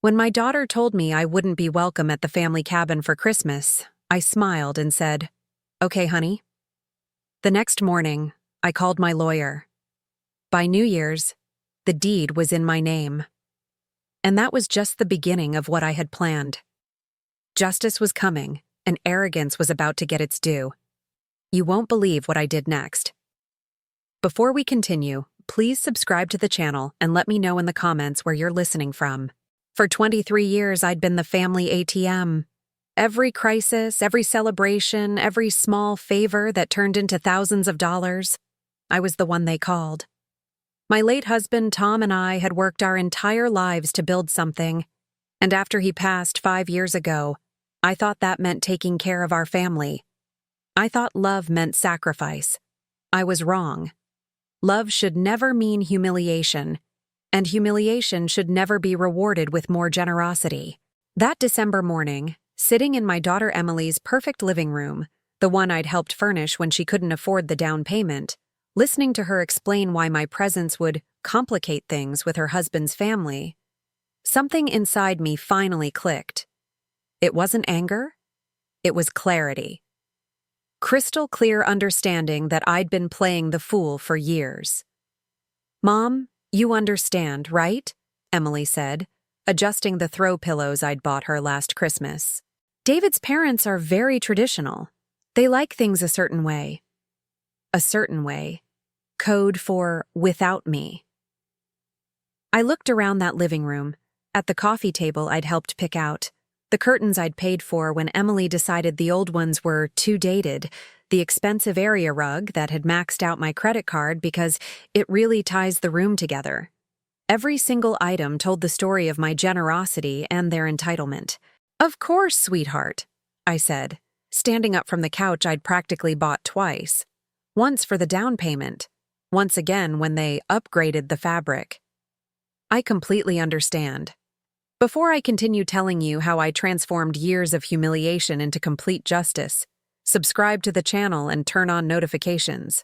When my daughter told me I wouldn't be welcome at the family cabin for Christmas, I smiled and said, "Okay, honey." The next morning, I called my lawyer. By New Year's, the deed was in my name. And that was just the beginning of what I had planned. Justice was coming, and arrogance was about to get its due. You won't believe what I did next. Before we continue, please subscribe to the channel and let me know in the comments where you're listening from. For 23 years, I'd been the family ATM. Every crisis, every celebration, every small favor that turned into thousands of dollars, I was the one they called. My late husband, Tom, and I had worked our entire lives to build something, and after he passed 5 years ago, I thought that meant taking care of our family. I thought love meant sacrifice. I was wrong. Love should never mean humiliation, and humiliation should never be rewarded with more generosity. That December morning, sitting in my daughter Emily's perfect living room, the one I'd helped furnish when she couldn't afford the down payment, listening to her explain why my presence would complicate things with her husband's family, something inside me finally clicked. It wasn't anger, it was clarity. Crystal clear understanding that I'd been playing the fool for years. "Mom, you understand, right?" Emily said, adjusting the throw pillows I'd bought her last Christmas. "David's parents are very traditional. They like things a certain way. A certain way. Code for without me." I looked around that living room, at the coffee table I'd helped pick out, the curtains I'd paid for when Emily decided the old ones were too dated, the expensive area rug that had maxed out my credit card because it really ties the room together. Every single item told the story of my generosity and their entitlement. "Of course, sweetheart," I said, standing up from the couch I'd practically bought twice. Once for the down payment, once again when they upgraded the fabric. "I completely understand." Before I continue telling you how I transformed years of humiliation into complete justice, subscribe to the channel and turn on notifications.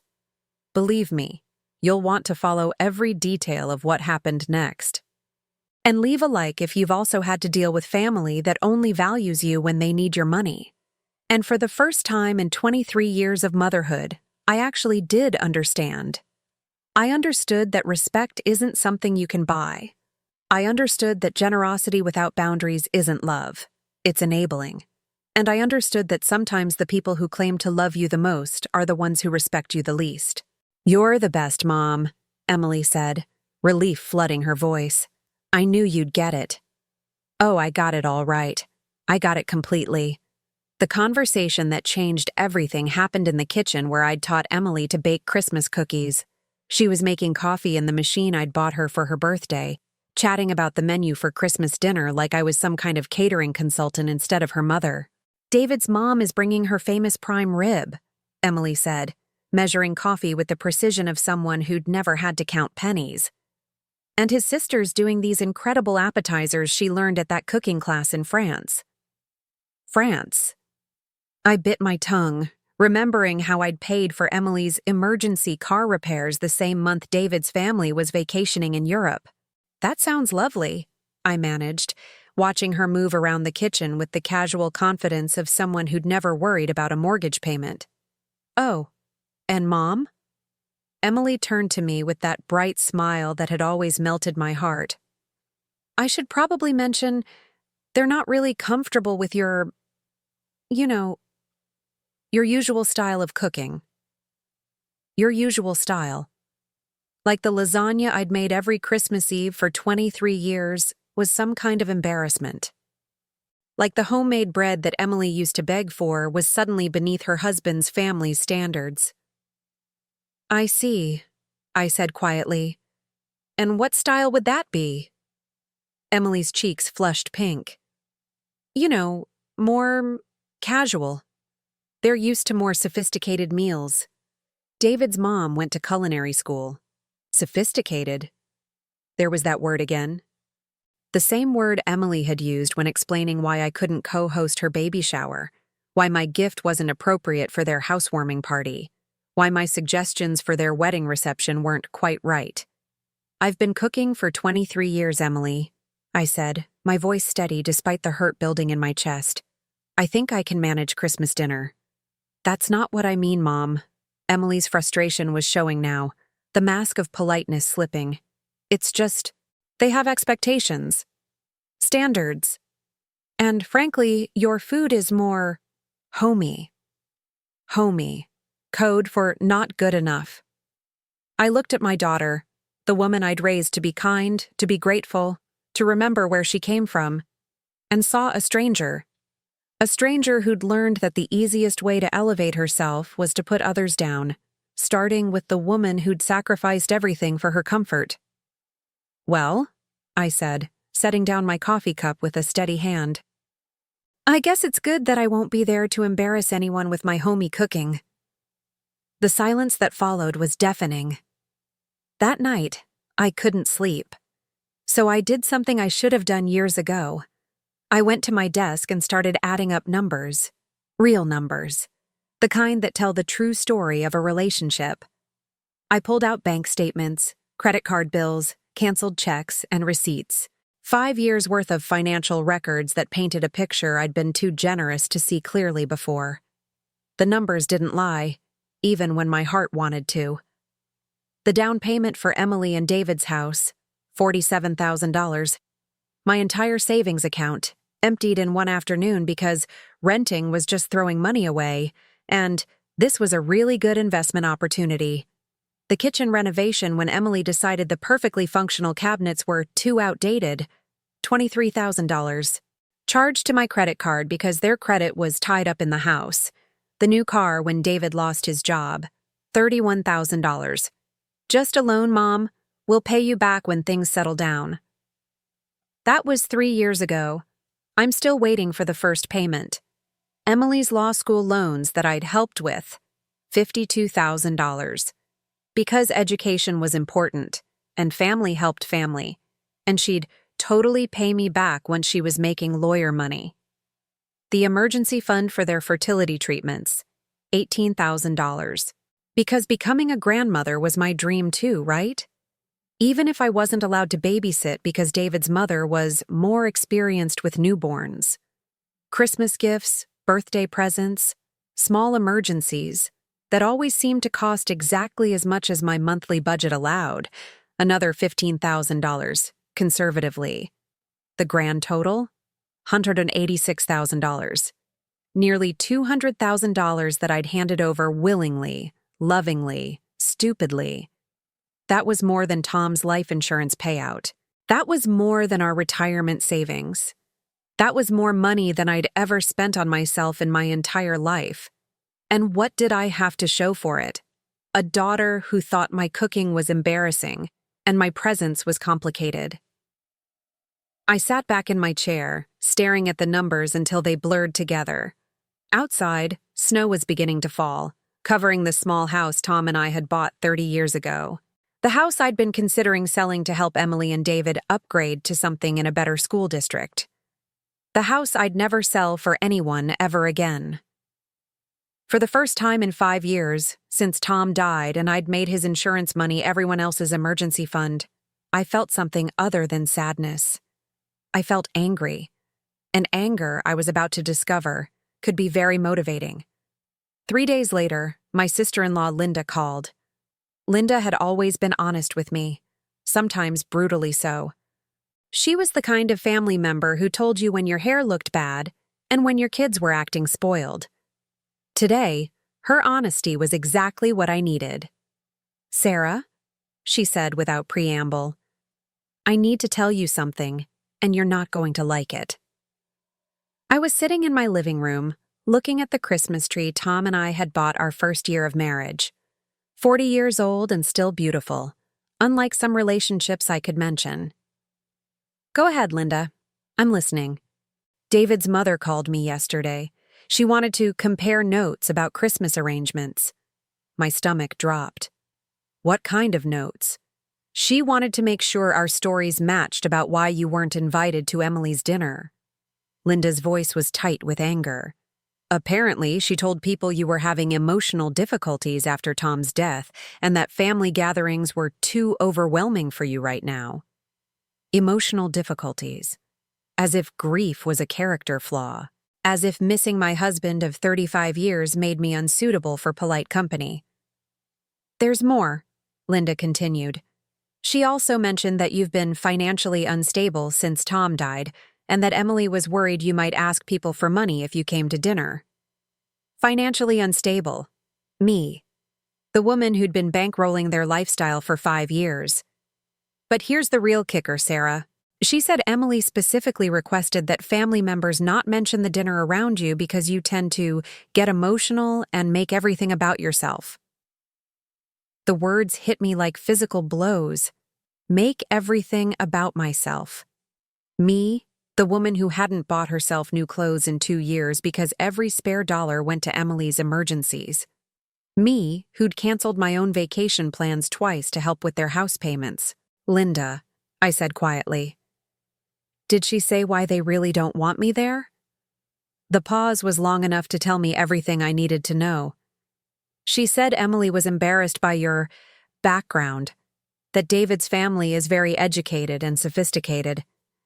Believe me, you'll want to follow every detail of what happened next. And leave a like if you've also had to deal with family that only values you when they need your money. And for the first time in 23 years of motherhood, I actually did understand. I understood that respect isn't something you can buy. I understood that generosity without boundaries isn't love. It's enabling. And I understood that sometimes the people who claim to love you the most are the ones who respect you the least. "You're the best, Mom," Emily said, relief flooding her voice. "I knew you'd get it." Oh, I got it all right. I got it completely. The conversation that changed everything happened in the kitchen where I'd taught Emily to bake Christmas cookies. She was making coffee in the machine I'd bought her for her birthday, chatting about the menu for Christmas dinner like I was some kind of catering consultant instead of her mother. "David's mom is bringing her famous prime rib," Emily said, measuring coffee with the precision of someone who'd never had to count pennies. "And his sister's doing these incredible appetizers she learned at that cooking class in France." France. I bit my tongue, remembering how I'd paid for Emily's emergency car repairs the same month David's family was vacationing in Europe. "That sounds lovely," I managed, watching her move around the kitchen with the casual confidence of someone who'd never worried about a mortgage payment. "Oh, and Mom?" Emily turned to me with that bright smile that had always melted my heart. "I should probably mention, they're not really comfortable with your usual style of cooking. Your usual style. Like the lasagna I'd made every Christmas Eve for 23 years was some kind of embarrassment. Like the homemade bread that Emily used to beg for was suddenly beneath her husband's family's standards." "I see," I said quietly. "And what style would that be?" Emily's cheeks flushed pink. More casual. They're used to more sophisticated meals. David's mom went to culinary school. Sophisticated. There was that word again. The same word Emily had used when explaining why I couldn't co-host her baby shower, why my gift wasn't appropriate for their housewarming party, why my suggestions for their wedding reception weren't quite right. "I've been cooking for 23 years, Emily," I said, my voice steady despite the hurt building in my chest. "I think I can manage Christmas dinner." "That's not what I mean, Mom." Emily's frustration was showing now, the mask of politeness slipping. "It's just, they have expectations. Standards. And frankly, your food is more homey." Homey. Code for not good enough. I looked at my daughter, the woman I'd raised to be kind, to be grateful, to remember where she came from, and saw a stranger. A stranger who'd learned that the easiest way to elevate herself was to put others down, starting with the woman who'd sacrificed everything for her comfort. "Well," I said, setting down my coffee cup with a steady hand. "I guess it's good that I won't be there to embarrass anyone with my homey cooking." The silence that followed was deafening. That night, I couldn't sleep. So I did something I should have done years ago. I went to my desk and started adding up numbers. Real numbers. The kind that tell the true story of a relationship. I pulled out bank statements, credit card bills, canceled checks, and receipts. 5 years' worth of financial records that painted a picture I'd been too generous to see clearly before. The numbers didn't lie, even when my heart wanted to. The down payment for Emily and David's house, $47,000. My entire savings account, emptied in one afternoon because renting was just throwing money away, and this was a really good investment opportunity. The kitchen renovation when Emily decided the perfectly functional cabinets were too outdated, $23,000. Charged to my credit card because their credit was tied up in the house. The new car when David lost his job, $31,000. "Just a loan, Mom. We'll pay you back when things settle down." That was 3 years ago. I'm still waiting for the first payment. Emily's law school loans that I'd helped with, $52,000. Because education was important, and family helped family, and she'd totally pay me back once she was making lawyer money. The emergency fund for their fertility treatments, $18,000. Because becoming a grandmother was my dream too, right? Even if I wasn't allowed to babysit because David's mother was more experienced with newborns. Christmas gifts, birthday presents, small emergencies that always seemed to cost exactly as much as my monthly budget allowed, another $15,000, conservatively. The grand total? $186,000. Nearly $200,000 that I'd handed over willingly, lovingly, stupidly. That was more than Tom's life insurance payout. That was more than our retirement savings. That was more money than I'd ever spent on myself in my entire life. And what did I have to show for it? A daughter who thought my cooking was embarrassing and my presence was complicated. I sat back in my chair, staring at the numbers until they blurred together. Outside, snow was beginning to fall, covering the small house Tom and I had bought 30 years ago. The house I'd been considering selling to help Emily and David upgrade to something in a better school district. The house I'd never sell for anyone ever again. For the first time in 5 years, since Tom died and I'd made his insurance money everyone else's emergency fund, I felt something other than sadness. I felt angry. And anger, I was about to discover, could be very motivating. 3 days later, my sister-in-law Linda called. Linda had always been honest with me, sometimes brutally so. She was the kind of family member who told you when your hair looked bad and when your kids were acting spoiled. Today, her honesty was exactly what I needed. "Sarah," she said without preamble, "I need to tell you something, and you're not going to like it." I was sitting in my living room, looking at the Christmas tree Tom and I had bought our first year of marriage. 40 years old and still beautiful, unlike some relationships I could mention. "Go ahead, Linda. I'm listening." David's mother called me yesterday. She wanted to compare notes about Christmas arrangements. My stomach dropped. What kind of notes? She wanted to make sure our stories matched about why you weren't invited to Emily's dinner. Linda's voice was tight with anger. "Apparently, she told people you were having emotional difficulties after Tom's death and that family gatherings were too overwhelming for you right now." Emotional difficulties. as if grief was a character flaw, as if missing my husband of 35 years made me unsuitable for polite company. "There's more," Linda continued. "She also mentioned that you've been financially unstable since Tom died, and that Emily was worried you might ask people for money if you came to dinner." Financially unstable. Me. The woman who'd been bankrolling their lifestyle for 5 years. But here's the real kicker, Sarah. She said Emily specifically requested that family members not mention the dinner around you because you tend to get emotional and make everything about yourself. The words hit me like physical blows. Make everything about myself. Me, the woman who hadn't bought herself new clothes in 2 years because every spare dollar went to Emily's emergencies. Me, who'd canceled my own vacation plans twice to help with their house payments. "Linda," I said quietly. "Did she say why they really don't want me there?" The pause was long enough to tell me everything I needed to know. "She said Emily was embarrassed by your background, that David's family is very educated and sophisticated,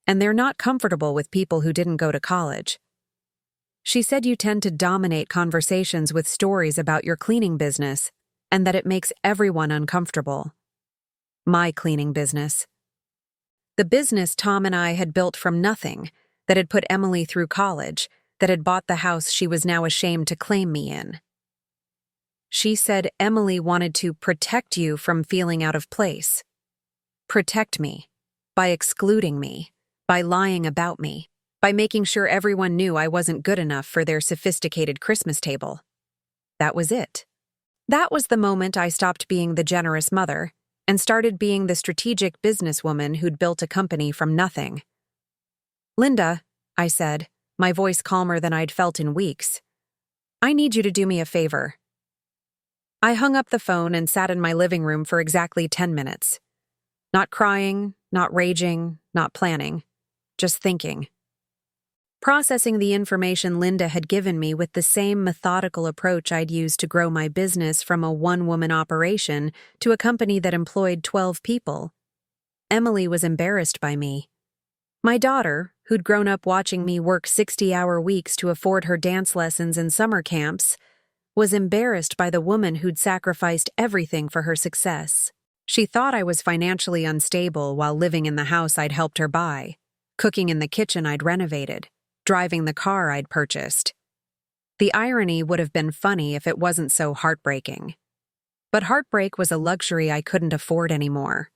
and they're not comfortable with people who didn't go to college. She said you tend to dominate conversations with stories about your cleaning business, and that it makes everyone uncomfortable." My cleaning business. The business Tom and I had built from nothing, that had put Emily through college, that had bought the house she was now ashamed to claim me in. She said Emily wanted to protect you from feeling out of place. Protect me. By excluding me. By lying about me. By making sure everyone knew I wasn't good enough for their sophisticated Christmas table. That was it. That was the moment I stopped being the generous mother and started being the strategic businesswoman who'd built a company from nothing. "Linda," I said, my voice calmer than I'd felt in weeks, "I need you to do me a favor." I hung up the phone and sat in my living room for exactly 10 minutes. Not crying, not raging, not planning, just thinking. Processing the information Linda had given me with the same methodical approach I'd used to grow my business from a one-woman operation to a company that employed 12 people. Emily was embarrassed by me. My daughter, who'd grown up watching me work 60-hour weeks to afford her dance lessons and summer camps, was embarrassed by the woman who'd sacrificed everything for her success. She thought I was financially unstable while living in the house I'd helped her buy, cooking in the kitchen I'd renovated, driving the car I'd purchased. The irony would have been funny if it wasn't so heartbreaking. But heartbreak was a luxury I couldn't afford anymore.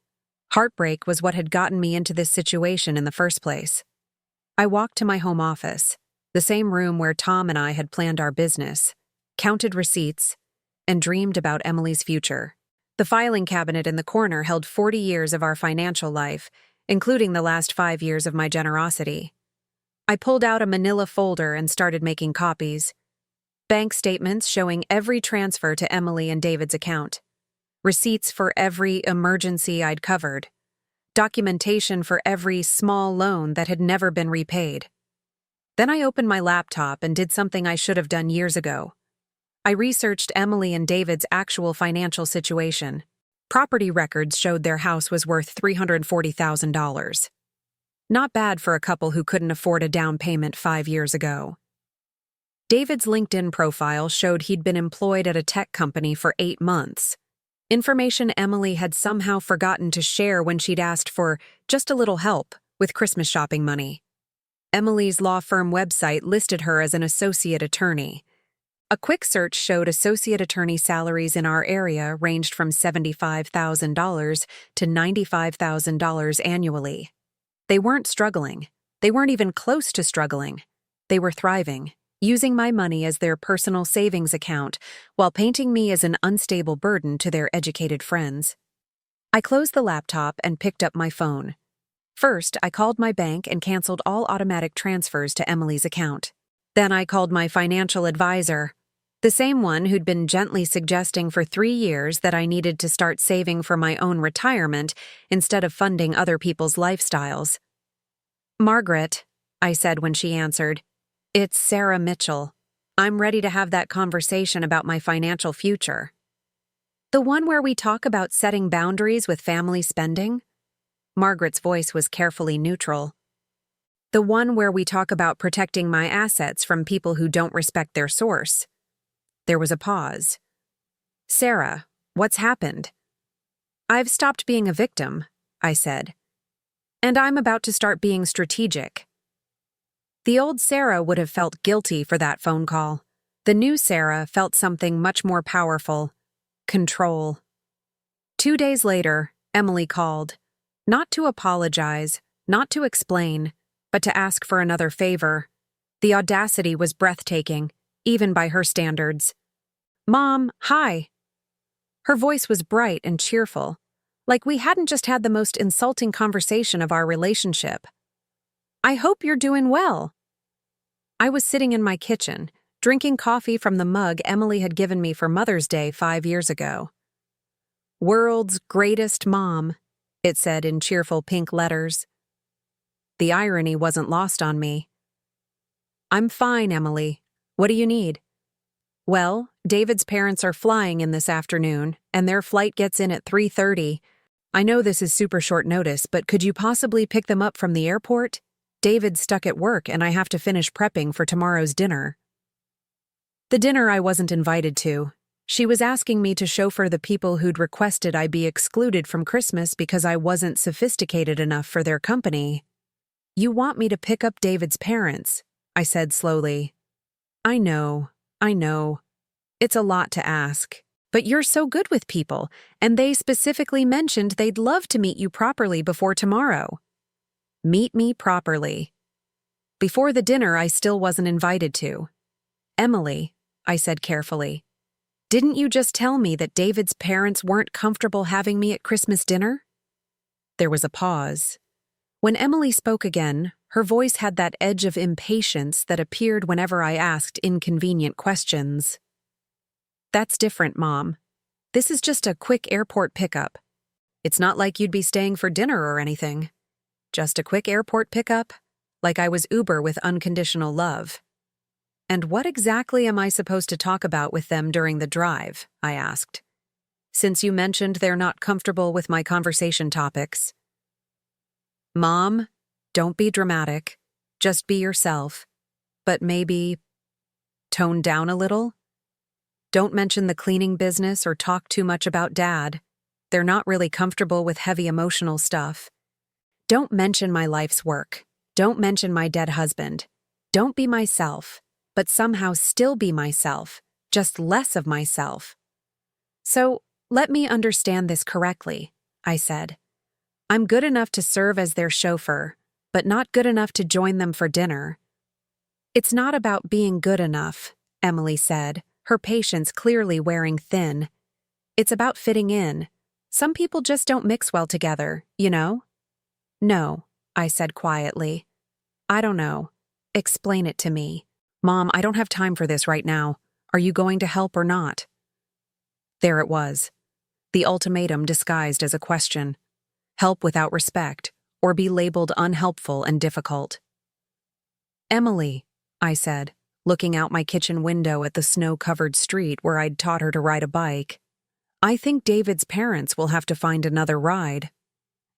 Heartbreak was what had gotten me into this situation in the first place. I walked to my home office, the same room where Tom and I had planned our business, counted receipts, and dreamed about Emily's future. The filing cabinet in the corner held 40 years of our financial life, including the last 5 years of my generosity. I pulled out a manila folder and started making copies. Bank statements showing every transfer to Emily and David's account. Receipts for every emergency I'd covered. Documentation for every small loan that had never been repaid. Then I opened my laptop and did something I should have done years ago. I researched Emily and David's actual financial situation. Property records showed their house was worth $340,000. Not bad for a couple who couldn't afford a down payment 5 years ago. David's LinkedIn profile showed he'd been employed at a tech company for 8 months. Information Emily had somehow forgotten to share when she'd asked for just a little help with Christmas shopping money. Emily's law firm website listed her as an associate attorney. A quick search showed associate attorney salaries in our area ranged from $75,000 to $95,000 annually. They weren't struggling. They weren't even close to struggling. They were thriving, using my money as their personal savings account while painting me as an unstable burden to their educated friends. I closed the laptop and picked up my phone. First, I called my bank and canceled all automatic transfers to Emily's account. Then I called my financial advisor, the same one who'd been gently suggesting for 3 years that I needed to start saving for my own retirement instead of funding other people's lifestyles. "Margaret," I said when she answered, "it's Sarah Mitchell. I'm ready to have that conversation about my financial future." "The one where we talk about setting boundaries with family spending?" Margaret's voice was carefully neutral. The one where we talk about protecting my assets from people who don't respect their source. There was a pause. Sarah, what's happened? I've stopped being a victim, I said. And I'm about to start being strategic. The old Sarah would have felt guilty for that phone call. The new Sarah felt something much more powerful. Control. 2 days later, Emily called. Not to apologize, not to explain, but to ask for another favor. The audacity was breathtaking, even by her standards. Mom, hi. Her voice was bright and cheerful, like we hadn't just had the most insulting conversation of our relationship. I hope you're doing well. I was sitting in my kitchen, drinking coffee from the mug Emily had given me for Mother's Day 5 years ago. World's greatest mom, it said in cheerful pink letters. The irony wasn't lost on me. I'm fine, Emily. What do you need? Well, David's parents are flying in this afternoon, and their flight gets in at 3:30. I know this is super short notice, but could you possibly pick them up from the airport? David's stuck at work, and I have to finish prepping for tomorrow's dinner. The dinner I wasn't invited to. She was asking me to chauffeur the people who'd requested I be excluded from Christmas because I wasn't sophisticated enough for their company. You want me to pick up David's parents, I said slowly. I know. It's a lot to ask. But you're so good with people, and they specifically mentioned they'd love to meet you properly before tomorrow. Meet me properly. Before the dinner I still wasn't invited to. Emily, I said carefully, didn't you just tell me that David's parents weren't comfortable having me at Christmas dinner? There was a pause. When Emily spoke again, her voice had that edge of impatience that appeared whenever I asked inconvenient questions. That's different, Mom. This is just a quick airport pickup. It's not like you'd be staying for dinner or anything. Just a quick airport pickup, like I was Uber with unconditional love. And what exactly am I supposed to talk about with them during the drive? I asked. Since you mentioned they're not comfortable with my conversation topics. Mom, don't be dramatic. Just be yourself. But maybe tone down a little? Don't mention the cleaning business or talk too much about Dad. They're not really comfortable with heavy emotional stuff. Don't mention my life's work. Don't mention my dead husband. Don't be myself, but somehow still be myself, just less of myself. So, let me understand this correctly, I said. I'm good enough to serve as their chauffeur, but not good enough to join them for dinner. It's not about being good enough, Emily said, her patience clearly wearing thin. It's about fitting in. Some people just don't mix well together, you know? No, I said quietly. I don't know. Explain it to me. Mom, I don't have time for this right now. Are you going to help or not? There it was. The ultimatum disguised as a question. Help without respect, or be labeled unhelpful and difficult. Emily, I said, looking out my kitchen window at the snow-covered street where I'd taught her to ride a bike. I think David's parents will have to find another ride.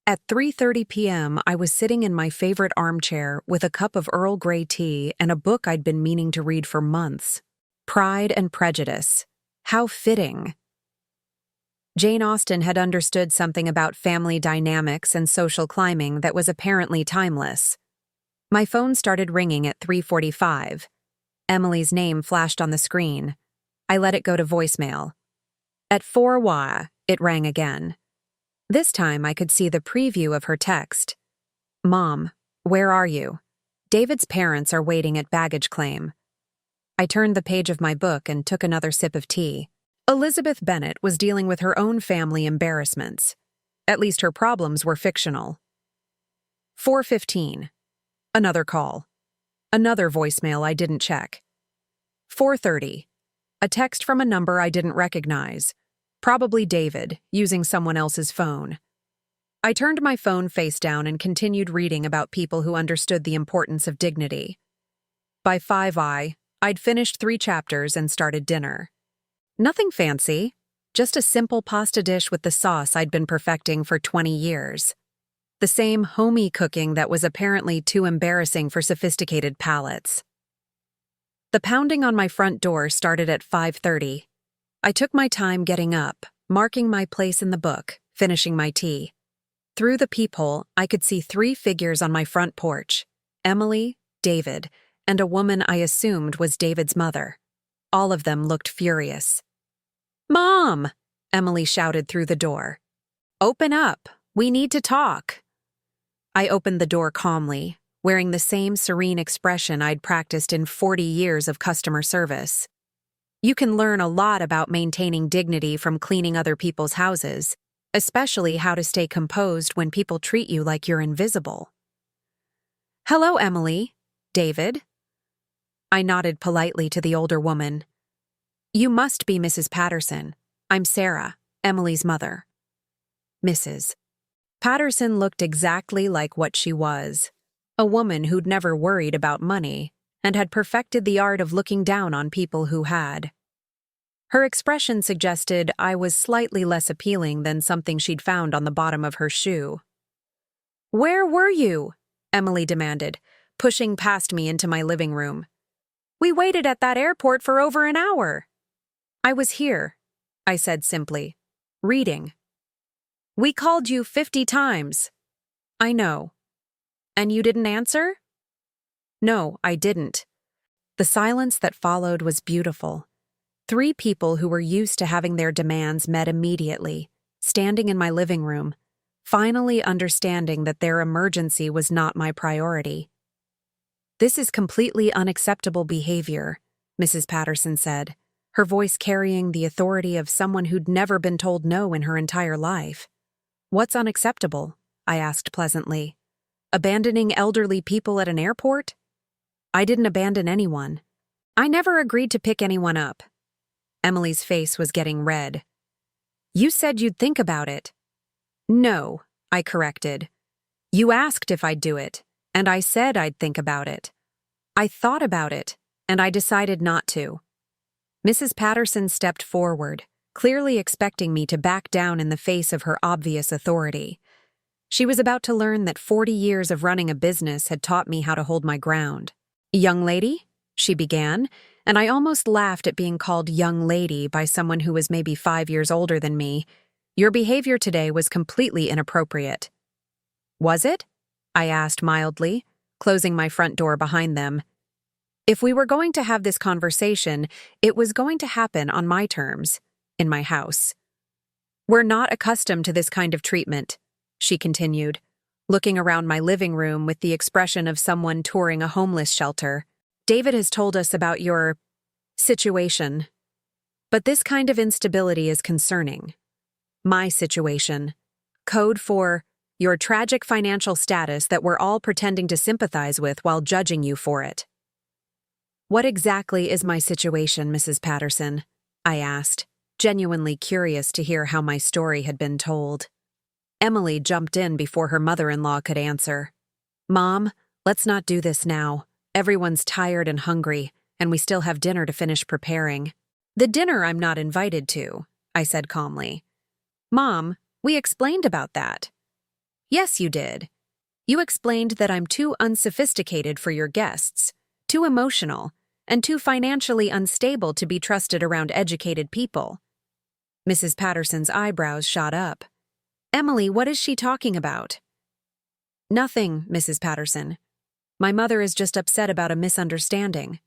At 3:30 p.m., I was sitting in my favorite armchair with a cup of Earl Grey tea and a book I'd been meaning to read for months. Pride and Prejudice. How fitting. Jane Austen had understood something about family dynamics and social climbing that was apparently timeless. My phone started ringing at 3:45. Emily's name flashed on the screen. I let it go to voicemail. At 4 it rang again. This time I could see the preview of her text. Mom, where are you? David's parents are waiting at baggage claim. I turned the page of my book and took another sip of tea. Elizabeth Bennet was dealing with her own family embarrassments. At least her problems were fictional. 4:15. Another call. Another voicemail I didn't check. 4:30. A text from a number I didn't recognize. Probably David, using someone else's phone. I turned my phone face down and continued reading about people who understood the importance of dignity. By 5 I'd finished 3 chapters and started dinner. Nothing fancy, just a simple pasta dish with the sauce I'd been perfecting for 20 years. The same homey cooking that was apparently too embarrassing for sophisticated palates. The pounding on my front door started at 5:30. I took my time getting up, marking my place in the book, finishing my tea. Through the peephole, I could see 3 figures on my front porch: Emily, David, and a woman I assumed was David's mother. All of them looked furious. "Mom!" Emily shouted through the door. "Open up! We need to talk!" I opened the door calmly, wearing the same serene expression I'd practiced in 40 years of customer service. You can learn a lot about maintaining dignity from cleaning other people's houses, especially how to stay composed when people treat you like you're invisible. "Hello, Emily. David?" I nodded politely to the older woman. "You must be Mrs. Patterson. I'm Sarah, Emily's mother." Mrs. Patterson looked exactly like what she was, a woman who'd never worried about money and had perfected the art of looking down on people who had. Her expression suggested I was slightly less appealing than something she'd found on the bottom of her shoe. "Where were you?" Emily demanded, pushing past me into my living room. "We waited at that airport for over an hour." "I was here," I said simply. "Reading." "We called you 50 times." "I know." "And you didn't answer?" "No, I didn't." The silence that followed was beautiful. 3 people who were used to having their demands met immediately, standing in my living room, finally understanding that their emergency was not my priority. "This is completely unacceptable behavior," Mrs. Patterson said, her voice carrying the authority of someone who'd never been told no in her entire life. "What's unacceptable?" I asked pleasantly. "Abandoning elderly people at an airport?" "I didn't abandon anyone. I never agreed to pick anyone up." Emily's face was getting red. "You said you'd think about it." "No," I corrected. "You asked if I'd do it, and I said I'd think about it. I thought about it, and I decided not to." Mrs. Patterson stepped forward, clearly expecting me to back down in the face of her obvious authority. She was about to learn that 40 years of running a business had taught me how to hold my ground. "Young lady?" she began, and I almost laughed at being called young lady by someone who was maybe 5 years older than me. "Your behavior today was completely inappropriate." "Was it?" I asked mildly, closing my front door behind them. If we were going to have this conversation, it was going to happen on my terms, in my house. "We're not accustomed to this kind of treatment," she continued, looking around my living room with the expression of someone touring a homeless shelter. "David has told us about your situation. But this kind of instability is concerning. My situation. Code for your tragic financial status that we're all pretending to sympathize with while judging you for it." "What exactly is my situation, Mrs. Patterson?" I asked, genuinely curious to hear how my story had been told. Emily jumped in before her mother-in-law could answer. "Mom, let's not do this now. Everyone's tired and hungry, and we still have dinner to finish preparing." "The dinner I'm not invited to," I said calmly. "Mom, we explained about that." "Yes, you did. You explained that I'm too unsophisticated for your guests, too emotional, and too financially unstable to be trusted around educated people." Mrs. Patterson's eyebrows shot up. "Emily, what is she talking about?" "Nothing, Mrs. Patterson. My mother is just upset about a misunderstanding."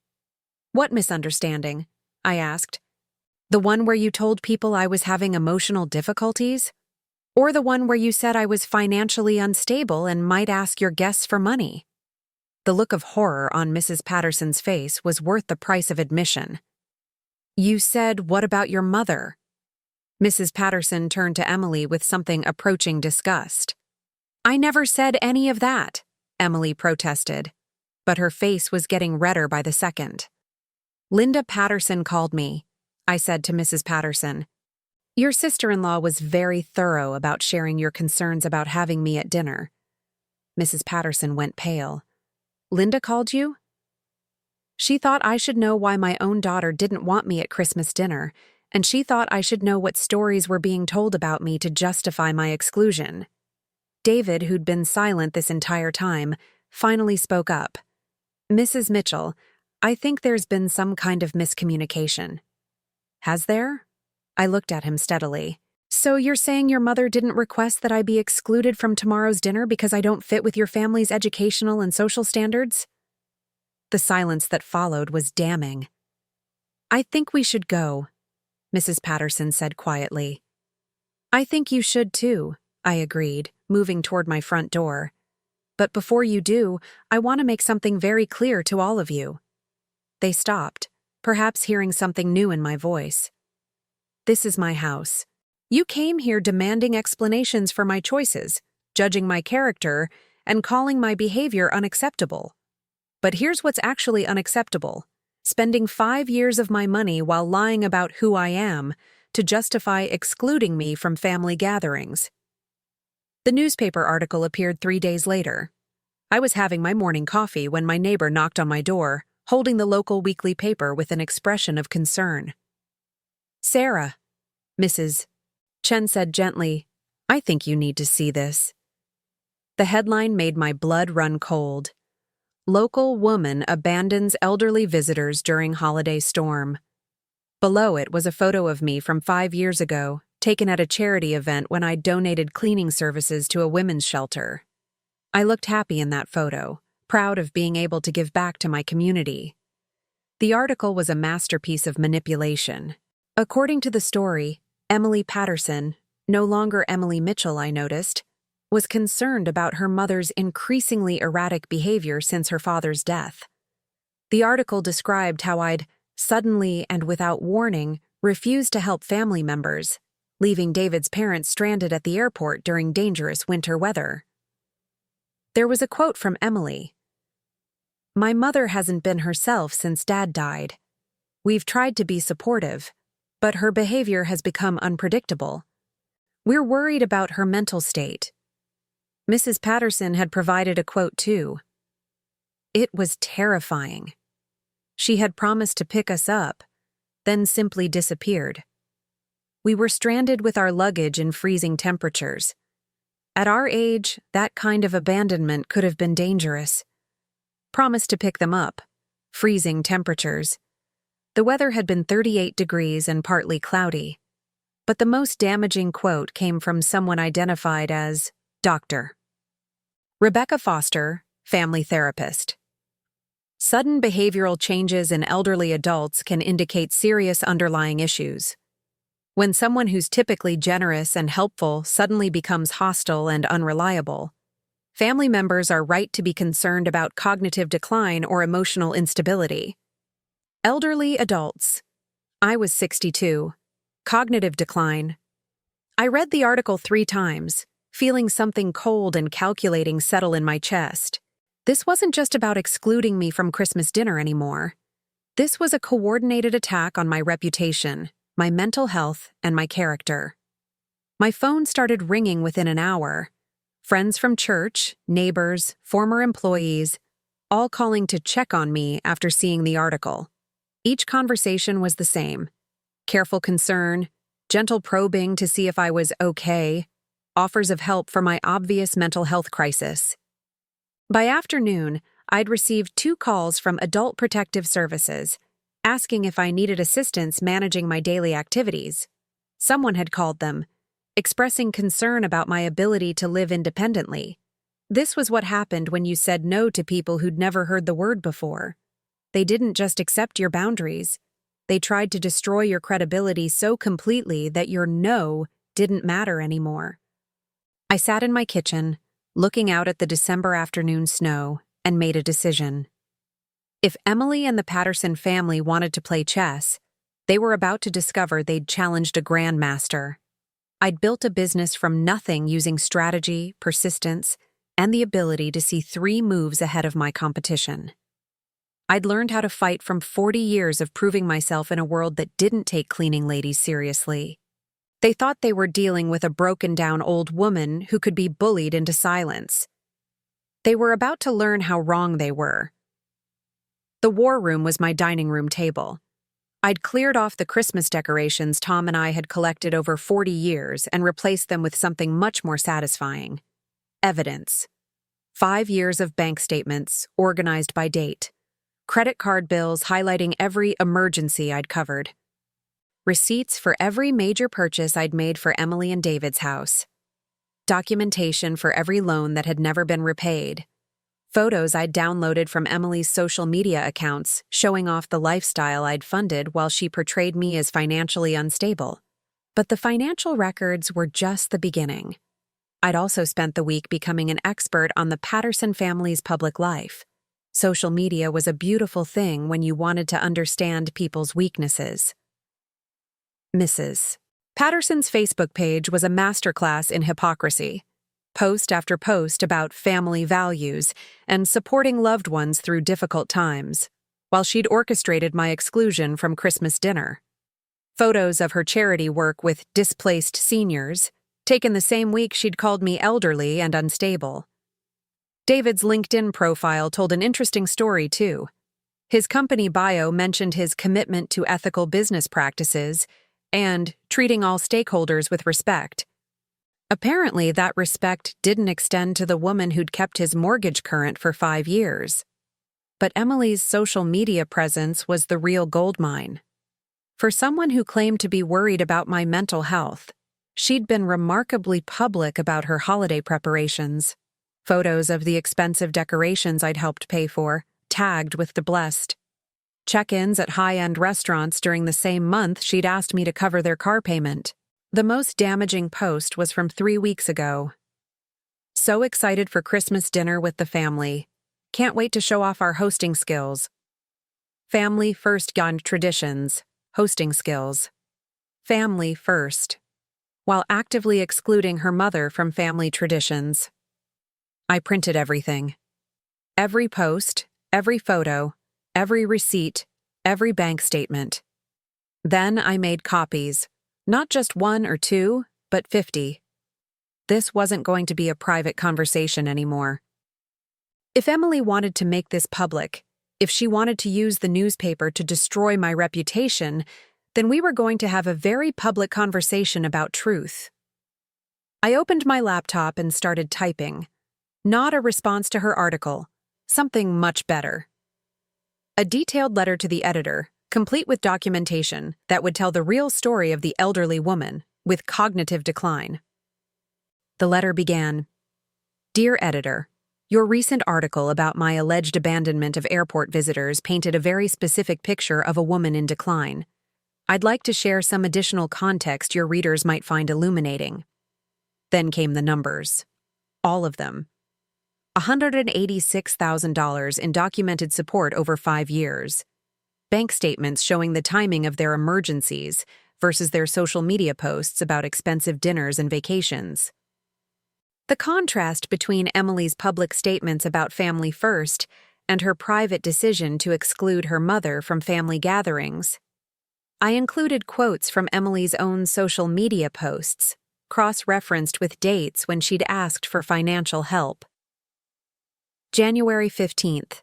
"What misunderstanding?" I asked. "The one where you told people I was having emotional difficulties? Or the one where you said I was financially unstable and might ask your guests for money?" The look of horror on Mrs. Patterson's face was worth the price of admission. "You said, what about your mother?" Mrs. Patterson turned to Emily with something approaching disgust. "I never said any of that," Emily protested, but her face was getting redder by the second. "Linda Patterson called me," I said to Mrs. Patterson. "Your sister-in-law was very thorough about sharing your concerns about having me at dinner." Mrs. Patterson went pale. "Linda called you?" "She thought I should know why my own daughter didn't want me at Christmas dinner, and she thought I should know what stories were being told about me to justify my exclusion." David, who'd been silent this entire time, finally spoke up. "Mrs. Mitchell, I think there's been some kind of miscommunication." "Has there?" I looked at him steadily. "So you're saying your mother didn't request that I be excluded from tomorrow's dinner because I don't fit with your family's educational and social standards?" The silence that followed was damning. "I think we should go," Mrs. Patterson said quietly. "I think you should too," I agreed, moving toward my front door. "But before you do, I want to make something very clear to all of you." They stopped, perhaps hearing something new in my voice. "This is my house. You came here demanding explanations for my choices, judging my character, and calling my behavior unacceptable. But here's what's actually unacceptable: spending 5 years of my money while lying about who I am to justify excluding me from family gatherings." The newspaper article appeared 3 days later. I was having my morning coffee when my neighbor knocked on my door, holding the local weekly paper with an expression of concern. "Sarah," Mrs. Chen said gently, "I think you need to see this." The headline made my blood run cold. "Local woman abandons elderly visitors during holiday storm." Below it was a photo of me from 5 years ago, taken at a charity event when I donated cleaning services to a women's shelter. I looked happy in that photo, proud of being able to give back to my community. The article was a masterpiece of manipulation. According to the story, Emily Patterson, no longer Emily Mitchell, I noticed, was concerned about her mother's increasingly erratic behavior since her father's death. The article described how I'd suddenly and without warning refused to help family members, leaving David's parents stranded at the airport during dangerous winter weather. There was a quote from Emily. "My mother hasn't been herself since Dad died. We've tried to be supportive, but her behavior has become unpredictable. We're worried about her mental state." Mrs. Patterson had provided a quote too. It was terrifying. She had promised to pick us up, then simply disappeared. We were stranded with our luggage in freezing temperatures. At our age, that kind of abandonment could have been dangerous. Promised to pick them up. Freezing temperatures. The weather had been 38 degrees and partly cloudy. But the most damaging quote came from someone identified as Dr. Rebecca Foster, family therapist. "Sudden behavioral changes in elderly adults can indicate serious underlying issues. When someone who's typically generous and helpful suddenly becomes hostile and unreliable, family members are right to be concerned about cognitive decline or emotional instability." Elderly adults. I was 62. Cognitive decline. I read the article 3 times, feeling something cold and calculating settle in my chest. This wasn't just about excluding me from Christmas dinner anymore. This was a coordinated attack on my reputation, my mental health, and my character. My phone started ringing within an hour. Friends from church, neighbors, former employees, all calling to check on me after seeing the article. Each conversation was the same. Careful concern, gentle probing to see if I was okay, offers of help for my obvious mental health crisis. By afternoon, I'd received 2 calls from Adult Protective Services, asking if I needed assistance managing my daily activities. Someone had called them, expressing concern about my ability to live independently. This was what happened when you said no to people who'd never heard the word before. They didn't just accept your boundaries. They tried to destroy your credibility so completely that your no didn't matter anymore. I sat in my kitchen, looking out at the December afternoon snow, and made a decision. If Emily and the Patterson family wanted to play chess, they were about to discover they'd challenged a grandmaster. I'd built a business from nothing using strategy, persistence, and the ability to see 3 moves ahead of my competition. I'd learned how to fight from 40 years of proving myself in a world that didn't take cleaning ladies seriously. They thought they were dealing with a broken-down old woman who could be bullied into silence. They were about to learn how wrong they were. The war room was my dining room table. I'd cleared off the Christmas decorations Tom and I had collected over 40 years and replaced them with something much more satisfying: Evidence. 5 years of bank statements, organized by date. Credit card bills highlighting every emergency I'd covered. Receipts for every major purchase I'd made for Emily and David's house. Documentation for every loan that had never been repaid. Photos I'd downloaded from Emily's social media accounts showing off the lifestyle I'd funded while she portrayed me as financially unstable. But the financial records were just the beginning. I'd also spent the week becoming an expert on the Patterson family's public life. Social media was a beautiful thing when you wanted to understand people's weaknesses. Mrs. Patterson's Facebook page was a masterclass in hypocrisy. Post after post about family values and supporting loved ones through difficult times, while she'd orchestrated my exclusion from Christmas dinner. Photos of her charity work with displaced seniors, taken the same week she'd called me elderly and unstable. David's LinkedIn profile told an interesting story, too. His company bio mentioned his commitment to ethical business practices and treating all stakeholders with respect. Apparently, that respect didn't extend to the woman who'd kept his mortgage current for 5 years. But Emily's social media presence was the real goldmine. For someone who claimed to be worried about my mental health, she'd been remarkably public about her holiday preparations. Photos of the expensive decorations I'd helped pay for, tagged with the blessed. Check-ins at high-end restaurants during the same month she'd asked me to cover their car payment. The most damaging post was from 3 weeks ago. So excited for Christmas dinner with the family. Can't wait to show off our hosting skills. Family first beyond traditions. Hosting skills. Family first. While actively excluding her mother from family traditions. I printed everything. Every post, every photo, every receipt, every bank statement. Then I made copies. Not just 1 or 2, but 50. This wasn't going to be a private conversation anymore. If Emily wanted to make this public, if she wanted to use the newspaper to destroy my reputation, then we were going to have a very public conversation about truth. I opened my laptop and started typing. Not a response to her article, something much better. A detailed letter to the editor, complete with documentation that would tell the real story of the elderly woman with cognitive decline. The letter began, "Dear editor, your recent article about my alleged abandonment of airport visitors painted a very specific picture of a woman in decline. I'd like to share some additional context your readers might find illuminating." Then came the numbers. All of them. $186,000 in documented support over 5 years. Bank statements showing the timing of their emergencies versus their social media posts about expensive dinners and vacations. The contrast between Emily's public statements about family first and her private decision to exclude her mother from family gatherings. I included quotes from Emily's own social media posts, cross-referenced with dates when she'd asked for financial help. January 15th.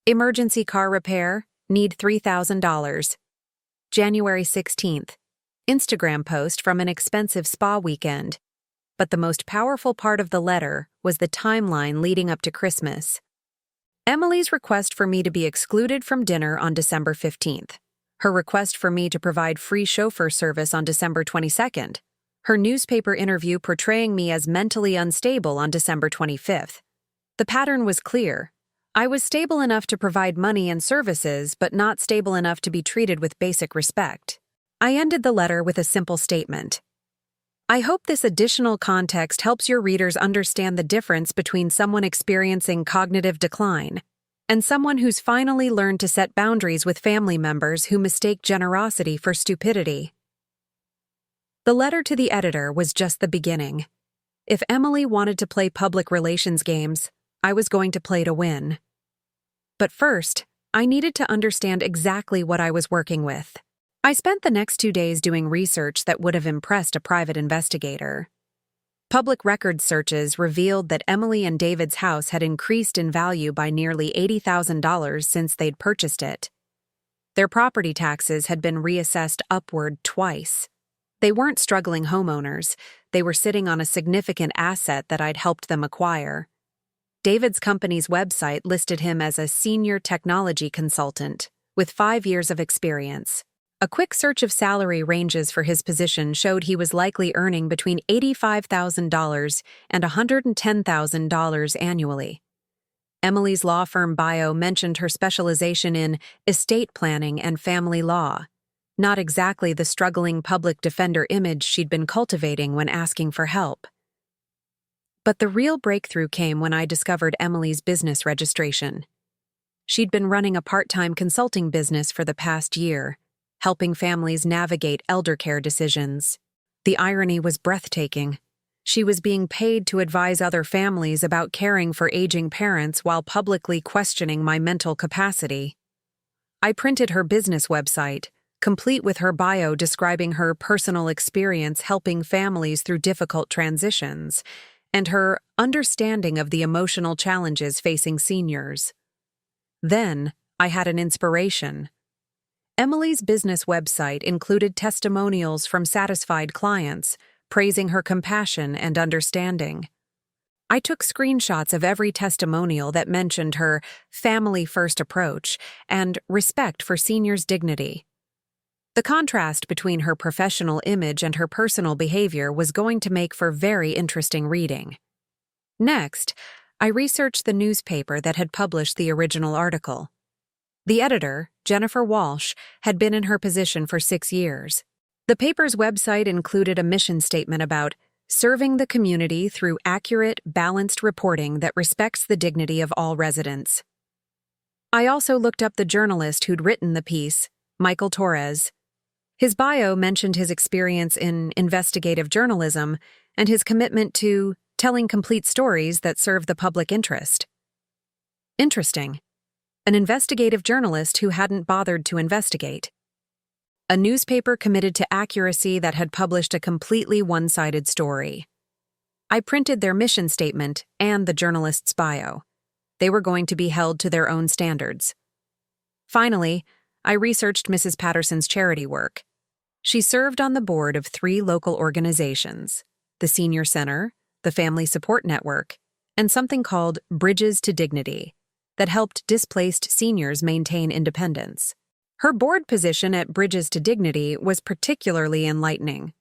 Emergency car repair. Need $3,000. January 16th. Instagram post from an expensive spa weekend. But the most powerful part of the letter was the timeline leading up to Christmas. Emily's request for me to be excluded from dinner on December 15th. Her request for me to provide free chauffeur service on December 22nd. Her newspaper interview portraying me as mentally unstable on December 25th. The pattern was clear. I was stable enough to provide money and services, but not stable enough to be treated with basic respect. I ended the letter with a simple statement. I hope this additional context helps your readers understand the difference between someone experiencing cognitive decline and someone who's finally learned to set boundaries with family members who mistake generosity for stupidity. The letter to the editor was just the beginning. If Emily wanted to play public relations games, I was going to play to win. But first, I needed to understand exactly what I was working with. I spent the next 2 days doing research that would have impressed a private investigator. Public records searches revealed that Emily and David's house had increased in value by nearly $80,000 since they'd purchased it. Their property taxes had been reassessed upward twice. They weren't struggling homeowners, they were sitting on a significant asset that I'd helped them acquire. David's company's website listed him as a senior technology consultant with 5 years of experience. A quick search of salary ranges for his position showed he was likely earning between $85,000 and $110,000 annually. Emily's law firm bio mentioned her specialization in estate planning and family law, not exactly the struggling public defender image she'd been cultivating when asking for help. But the real breakthrough came when I discovered Emily's business registration. She'd been running a part-time consulting business for the past year, helping families navigate elder care decisions. The irony was breathtaking. She was being paid to advise other families about caring for aging parents while publicly questioning my mental capacity. I printed her business website, complete with her bio describing her personal experience helping families through difficult transitions, and her understanding of the emotional challenges facing seniors. Then, I had an inspiration. Emily's business website included testimonials from satisfied clients, praising her compassion and understanding. I took screenshots of every testimonial that mentioned her family-first approach and respect for seniors' dignity. The contrast between her professional image and her personal behavior was going to make for very interesting reading. Next, I researched the newspaper that had published the original article. The editor, Jennifer Walsh, had been in her position for 6 years. The paper's website included a mission statement about serving the community through accurate, balanced reporting that respects the dignity of all residents. I also looked up the journalist who'd written the piece, Michael Torres. His bio mentioned his experience in investigative journalism and his commitment to telling complete stories that serve the public interest. Interesting. An investigative journalist who hadn't bothered to investigate. A newspaper committed to accuracy that had published a completely one-sided story. I printed their mission statement and the journalist's bio. They were going to be held to their own standards. Finally, I researched Mrs. Patterson's charity work. She served on the board of 3 local organizations, the Senior Center, the Family Support Network, and something called Bridges to Dignity, that helped displaced seniors maintain independence. Her board position at Bridges to Dignity was particularly enlightening.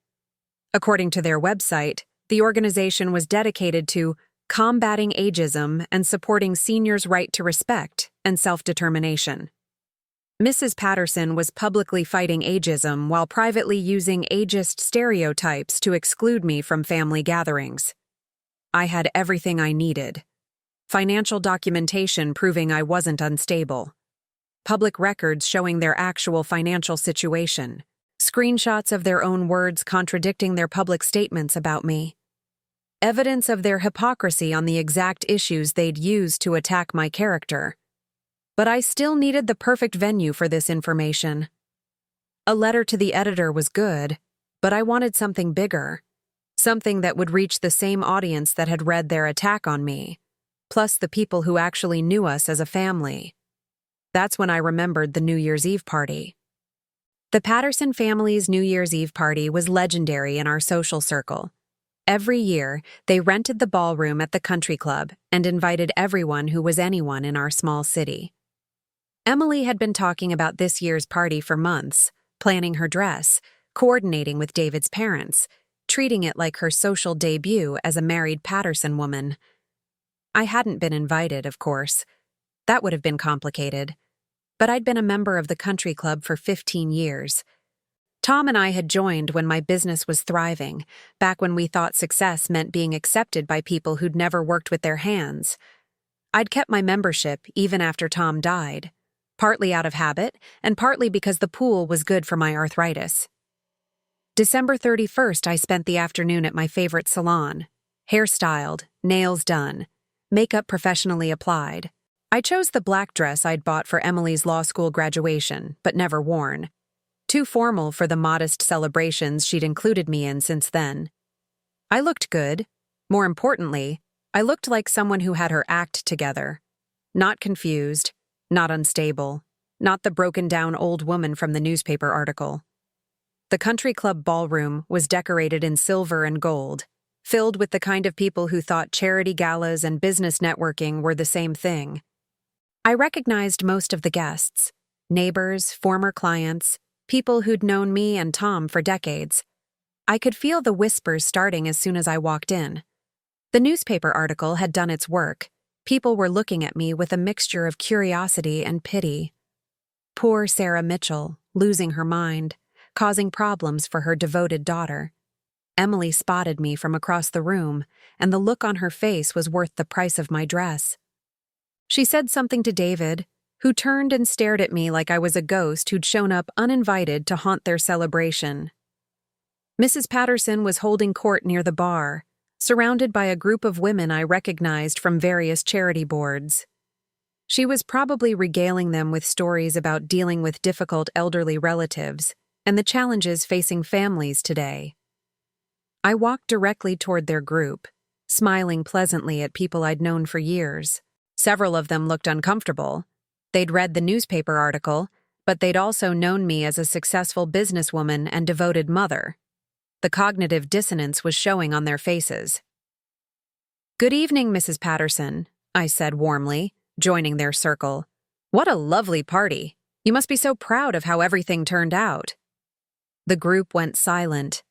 According to their website, the organization was dedicated to combating ageism and supporting seniors' right to respect and self-determination. Mrs. Patterson was publicly fighting ageism while privately using ageist stereotypes to exclude me from family gatherings. I had everything I needed. Financial documentation proving I wasn't unstable. Public records showing their actual financial situation. Screenshots of their own words contradicting their public statements about me. Evidence of their hypocrisy on the exact issues they'd used to attack my character. But I still needed the perfect venue for this information. A letter to the editor was good, but I wanted something bigger. Something that would reach the same audience that had read their attack on me, plus the people who actually knew us as a family. That's when I remembered the New Year's Eve party. The Patterson family's New Year's Eve party was legendary in our social circle. Every year, they rented the ballroom at the country club and invited everyone who was anyone in our small city. Emily had been talking about this year's party for months, planning her dress, coordinating with David's parents, treating it like her social debut as a married Patterson woman. I hadn't been invited, of course. That would have been complicated. But I'd been a member of the country club for 15 years. Tom and I had joined when my business was thriving, back when we thought success meant being accepted by people who'd never worked with their hands. I'd kept my membership even after Tom died, partly out of habit and partly because the pool was good for my arthritis. December 31st, I spent the afternoon at my favorite salon, hair styled, nails done, makeup professionally applied. I chose the black dress I'd bought for Emily's law school graduation, but never worn. Too formal for the modest celebrations she'd included me in since then. I looked good. More importantly, I looked like someone who had her act together. Not confused, not unstable, not the broken-down old woman from the newspaper article. The country club ballroom was decorated in silver and gold, filled with the kind of people who thought charity galas and business networking were the same thing. I recognized most of the guests: neighbors, former clients, people who'd known me and Tom for decades. I could feel the whispers starting as soon as I walked in. The newspaper article had done its work. People were looking at me with a mixture of curiosity and pity. Poor Sarah Mitchell, losing her mind, causing problems for her devoted daughter. Emily spotted me from across the room, and the look on her face was worth the price of my dress. She said something to David, who turned and stared at me like I was a ghost who'd shown up uninvited to haunt their celebration. Mrs. Patterson was holding court near the bar, surrounded by a group of women I recognized from various charity boards. She was probably regaling them with stories about dealing with difficult elderly relatives and the challenges facing families today. I walked directly toward their group, smiling pleasantly at people I'd known for years. Several of them looked uncomfortable. They'd read the newspaper article, but they'd also known me as a successful businesswoman and devoted mother. The cognitive dissonance was showing on their faces. "Good evening, Mrs. Patterson," I said warmly, joining their circle. "What a lovely party. You must be so proud of how everything turned out." The group went silent.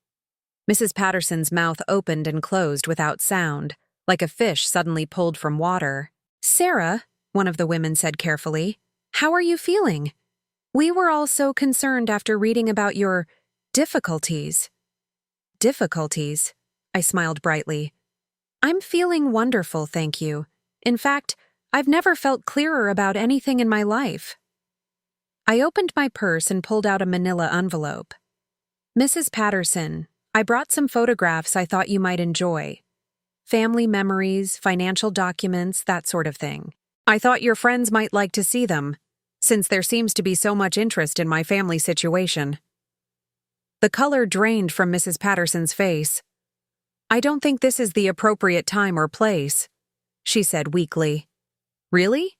Mrs. Patterson's mouth opened and closed without sound, like a fish suddenly pulled from water. "Sarah," one of the women said carefully, "how are you feeling? We were all so concerned after reading about your difficulties." "Difficulties?" I smiled brightly. "I'm feeling wonderful, thank you. In fact, I've never felt clearer about anything in my life." I opened my purse and pulled out a manila envelope. "Mrs. Patterson, I brought some photographs I thought you might enjoy. Family memories, financial documents, that sort of thing. I thought your friends might like to see them, since there seems to be so much interest in my family situation." The color drained from Mrs. Patterson's face. "I don't think this is the appropriate time or place," she said weakly. "Really?"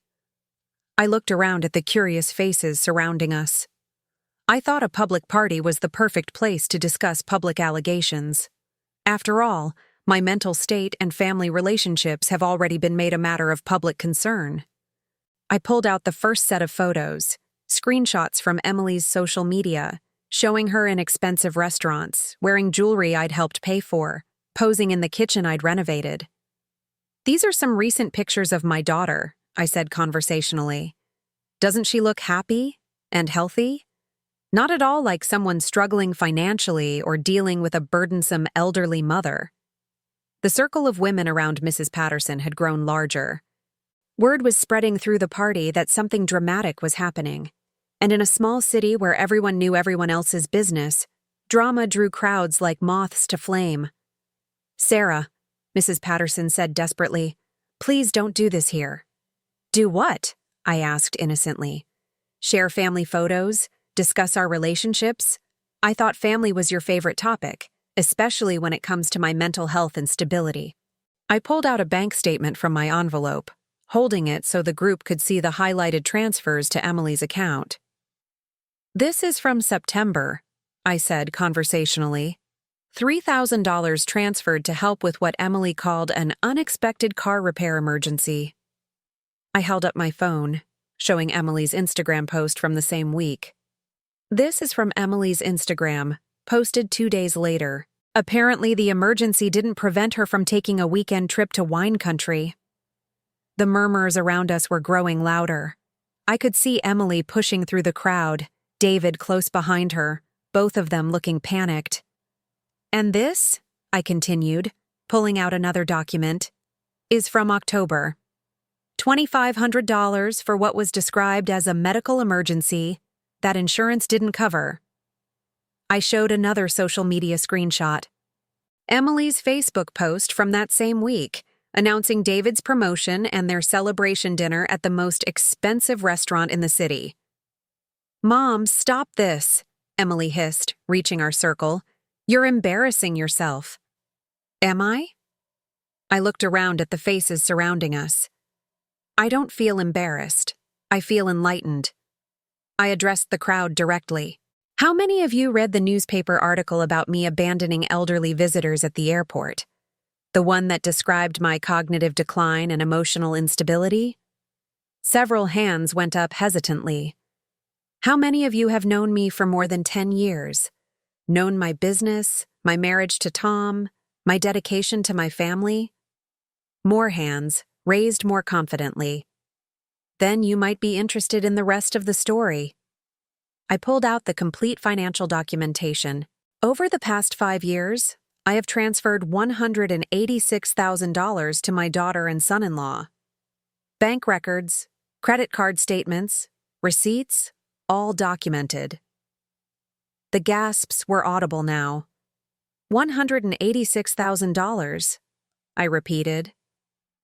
I looked around at the curious faces surrounding us. I thought a public party was the perfect place to discuss public allegations. After all, my mental state and family relationships have already been made a matter of public concern. I pulled out the first set of photos, screenshots from Emily's social media, showing her in expensive restaurants, wearing jewelry I'd helped pay for, posing in the kitchen I'd renovated. "These are some recent pictures of my daughter," I said conversationally. "Doesn't she look happy and healthy? Not at all like someone struggling financially or dealing with a burdensome elderly mother." The circle of women around Mrs. Patterson had grown larger. Word was spreading through the party that something dramatic was happening. And in a small city where everyone knew everyone else's business, drama drew crowds like moths to flame. "Sarah," Mrs. Patterson said desperately, "please don't do this here." "Do what?" I asked innocently. "Share family photos? Discuss our relationships? I thought family was your favorite topic, especially when it comes to my mental health and stability." I pulled out a bank statement from my envelope, holding it so the group could see the highlighted transfers to Emily's account. "This is from September," I said conversationally. $3,000 transferred to help with what Emily called an unexpected car repair emergency. I held up my phone, showing Emily's Instagram post from the same week. "This is from Emily's Instagram, posted 2 days later. Apparently the emergency didn't prevent her from taking a weekend trip to wine country." The murmurs around us were growing louder. I could see Emily pushing through the crowd, David close behind her, both of them looking panicked. "And this," I continued, pulling out another document, "is from October. $2,500 for what was described as a medical emergency that insurance didn't cover." I showed another social media screenshot. Emily's Facebook post from that same week, announcing David's promotion and their celebration dinner at the most expensive restaurant in the city. "Mom, stop this," Emily hissed, reaching our circle. "You're embarrassing yourself." "Am I?" I looked around at the faces surrounding us. "I don't feel embarrassed. I feel enlightened." I addressed the crowd directly. How many of you read the newspaper article about me abandoning elderly visitors at the airport? The one that described my cognitive decline and emotional instability? Several hands went up hesitantly. How many of you have known me for more than 10 years? Known my business, my marriage to Tom, my dedication to my family? More hands, raised more confidently. Then you might be interested in the rest of the story. I pulled out the complete financial documentation. Over the past 5 years, I have transferred $186,000 to my daughter and son-in-law. Bank records, credit card statements, receipts, all documented. The gasps were audible now. $186,000, I repeated.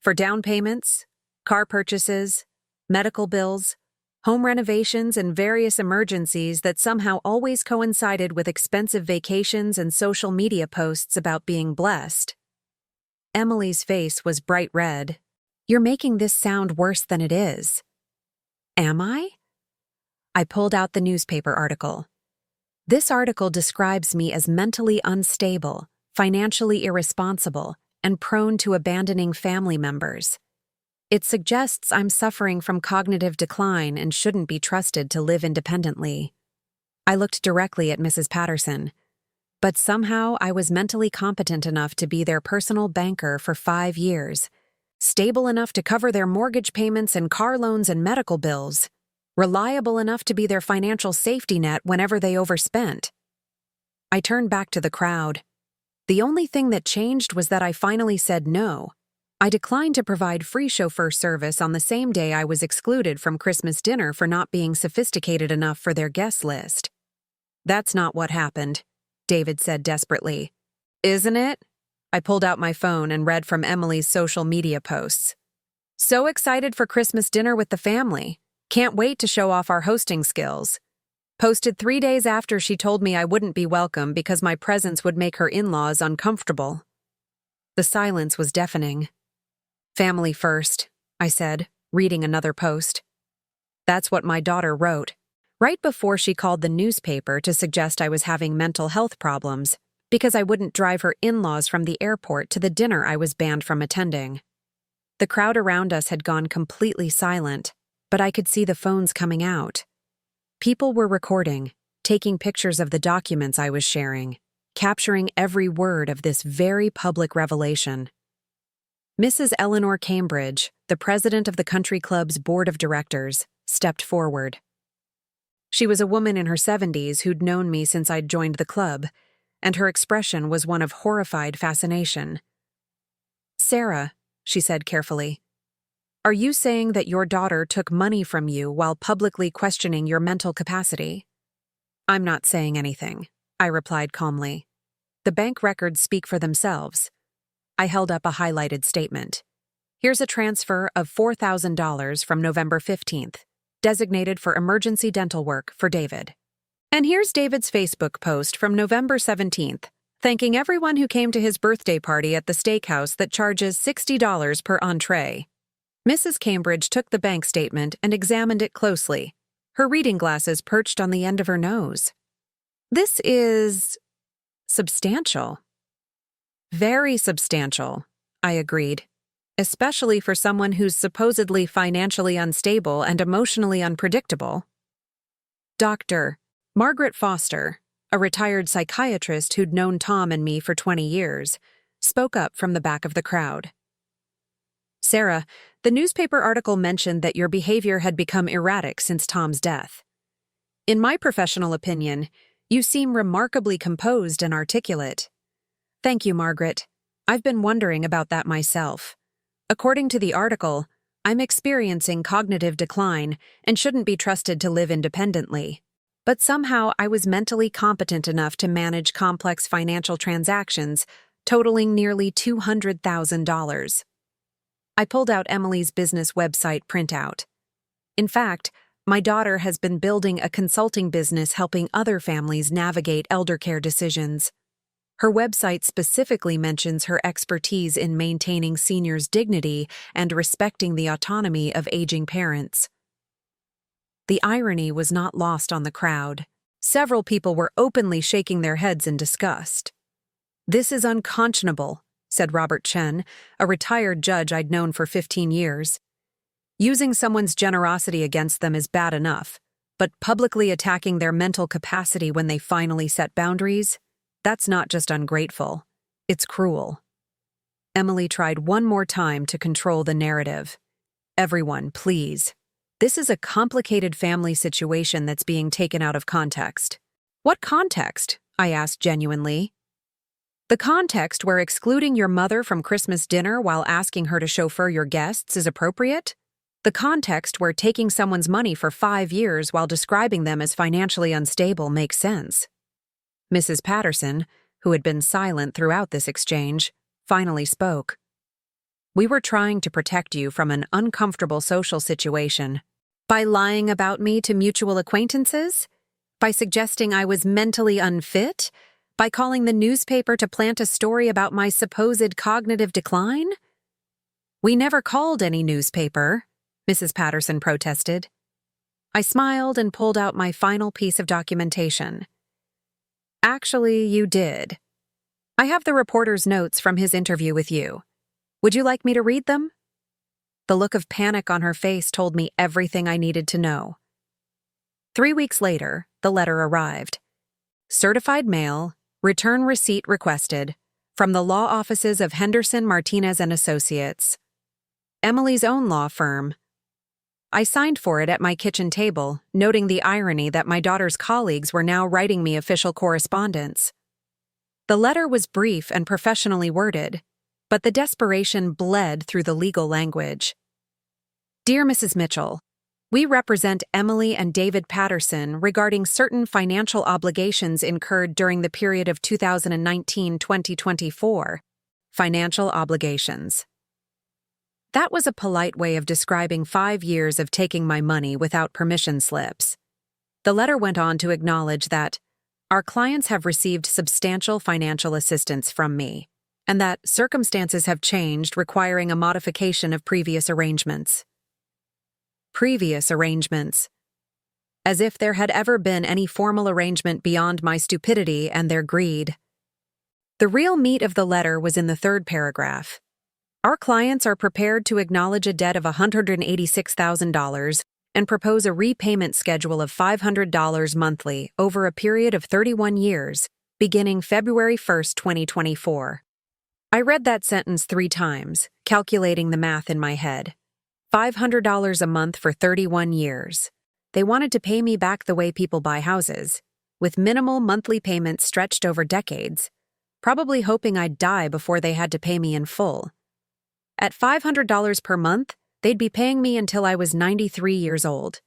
For down payments, car purchases, medical bills, home renovations, and various emergencies that somehow always coincided with expensive vacations and social media posts about being blessed. Emily's face was bright red. You're making this sound worse than it is. Am I? I pulled out the newspaper article. This article describes me as mentally unstable, financially irresponsible, and prone to abandoning family members. It suggests I'm suffering from cognitive decline and shouldn't be trusted to live independently. I looked directly at Mrs. Patterson, but somehow I was mentally competent enough to be their personal banker for 5 years, stable enough to cover their mortgage payments and car loans and medical bills, reliable enough to be their financial safety net whenever they overspent. I turned back to the crowd. The only thing that changed was that I finally said no. I declined to provide free chauffeur service on the same day I was excluded from Christmas dinner for not being sophisticated enough for their guest list. That's not what happened, David said desperately. Isn't it? I pulled out my phone and read from Emily's social media posts. So excited for Christmas dinner with the family. Can't wait to show off our hosting skills. Posted 3 days after she told me I wouldn't be welcome because my presence would make her in-laws uncomfortable. The silence was deafening. Family first, I said, reading another post. That's what my daughter wrote, right before she called the newspaper to suggest I was having mental health problems because I wouldn't drive her in-laws from the airport to the dinner I was banned from attending. The crowd around us had gone completely silent, but I could see the phones coming out. People were recording, taking pictures of the documents I was sharing, capturing every word of this very public revelation. Mrs. Eleanor Cambridge, the president of the country club's board of directors, stepped forward. She was a woman in her 70s who'd known me since I'd joined the club, and her expression was one of horrified fascination. Sarah, she said carefully, are you saying that your daughter took money from you while publicly questioning your mental capacity? I'm not saying anything, I replied calmly. The bank records speak for themselves. I held up a highlighted statement. Here's a transfer of $4,000 from November 15th, designated for emergency dental work for David. And here's David's Facebook post from November 17th, thanking everyone who came to his birthday party at the steakhouse that charges $60 per entree. Mrs. Cambridge took the bank statement and examined it closely, her reading glasses perched on the end of her nose. This is substantial. Very substantial, I agreed, especially for someone who's supposedly financially unstable and emotionally unpredictable. Dr. Margaret Foster, a retired psychiatrist who'd known Tom and me for 20 years, spoke up from the back of the crowd. Sarah, the newspaper article mentioned that your behavior had become erratic since Tom's death. In my professional opinion, you seem remarkably composed and articulate. Thank you, Margaret. I've been wondering about that myself. According to the article, I'm experiencing cognitive decline and shouldn't be trusted to live independently. But somehow I was mentally competent enough to manage complex financial transactions, totaling nearly $200,000. I pulled out Emily's business website printout. In fact, my daughter has been building a consulting business helping other families navigate elder care decisions. Her website specifically mentions her expertise in maintaining seniors' dignity and respecting the autonomy of aging parents. The irony was not lost on the crowd. Several people were openly shaking their heads in disgust. "This is unconscionable," said Robert Chen, a retired judge I'd known for 15 years. "Using someone's generosity against them is bad enough, but publicly attacking their mental capacity when they finally set boundaries? That's not just ungrateful, it's cruel." Emily tried one more time to control the narrative. "Everyone, please. This is a complicated family situation that's being taken out of context." "What context?" I asked genuinely. "The context where excluding your mother from Christmas dinner while asking her to chauffeur your guests is appropriate? The context where taking someone's money for 5 years while describing them as financially unstable makes sense." Mrs. Patterson, who had been silent throughout this exchange, finally spoke. "We were trying to protect you from an uncomfortable social situation. By lying about me to mutual acquaintances? By suggesting I was mentally unfit? By calling the newspaper to plant a story about my supposed cognitive decline?" "We never called any newspaper," Mrs. Patterson protested. I smiled and pulled out my final piece of documentation. "Actually, you did. I have the reporter's notes from his interview with you. Would you like me to read them?" The look of panic on her face told me everything I needed to know. 3 weeks later, the letter arrived. "Certified mail, return receipt requested, from the law offices of Henderson, Martinez and Associates, Emily's own law firm." I signed for it at my kitchen table, noting the irony that my daughter's colleagues were now writing me official correspondence. The letter was brief and professionally worded, but the desperation bled through the legal language. "Dear Mrs. Mitchell, we represent Emily and David Patterson regarding certain financial obligations incurred during the period of 2019-2024. Financial obligations." That was a polite way of describing 5 years of taking my money without permission slips. The letter went on to acknowledge that our clients have received substantial financial assistance from me, and that circumstances have changed requiring a modification of previous arrangements. Previous arrangements. As if there had ever been any formal arrangement beyond my stupidity and their greed. The real meat of the letter was in the 3rd paragraph. Our clients are prepared to acknowledge a debt of $186,000 and propose a repayment schedule of $500 monthly over a period of 31 years, beginning February 1, 2024. I read that sentence 3 times, calculating the math in my head. $500 a month for 31 years. They wanted to pay me back the way people buy houses, with minimal monthly payments stretched over decades, probably hoping I'd die before they had to pay me in full. At $500 per month, they'd be paying me until I was 93 years old.